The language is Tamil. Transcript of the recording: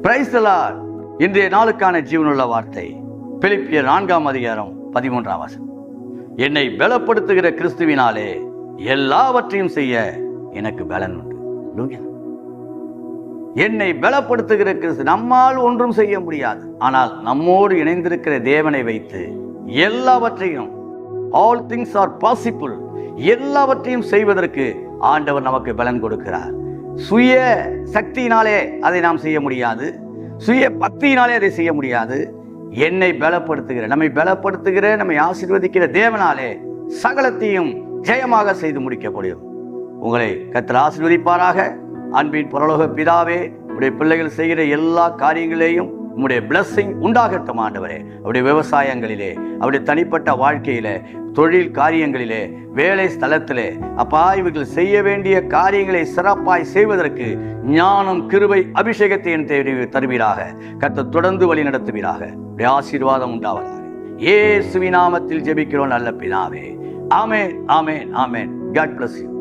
Praise the Lord. இன்றைய நாளுக்கான ஜீவனுள்ள வார்த்தை பிலிப்பியர் 4:13. என்னை பலப்படுத்துகிற கிறிஸ்துவினாலே எல்லாவற்றையும் செய்ய எனக்கு பலன் உண்டு. என்னை பலப்படுத்துகிற கிறிஸ்து. நம்மால் ஒன்றும் செய்ய முடியாது, ஆனால் நம்மோடு இணைந்திருக்கிற தேவனை வைத்து எல்லாவற்றையும், ஆல் திங்ஸ் ஆர் பாசிபிள், எல்லாவற்றையும் செய்வதற்கு ஆண்டவர் நமக்கு பலன் கொடுக்கிறார். சுய சக்தியினாலே அதை நாம் செய்ய முடியாது, சுய பக்தியினாலே அதை செய்ய முடியாது. என்னை பலப்படுத்துகிற, நம்மை பலப்படுத்துகிற, நம்மை ஆசீர்வதிக்கிற தேவனாலே சகலத்தையும் ஜெயமாக செய்து முடிக்க முடியும். உங்களை கர்த்தர் ஆசீர்வதிப்பாராக. அன்பின் பரலோக பிதாவே, உடைய பிள்ளைகள் செய்கிற எல்லா காரியங்களையும் உம்முடைய பிளஸ்ஸிங் உண்டாகட்டும் ஆண்டவரே. அவருடைய விவசாயங்களிலே, அவருடைய தனிப்பட்ட வாழ்க்கையிலே, தொழில் காரியங்களிலே, வேலை ஸ்தலத்திலே, அப்பா இவர்கள் செய்ய வேண்டிய காரியங்களை சிறப்பாய் செய்வதற்கு ஞானம், கிருபை, அபிஷேகத்தை தருவீராக. கர்த்தர் தொடர்ந்து வழி நடத்துவீராக. உடைய ஆசீர்வாதம் உண்டாவதாக. இயேசுவின் நாமத்தில் ஜெபிக்கிறோம் நல்ல பிதாவே. ஆமென், ஆமென், ஆமென். God bless you.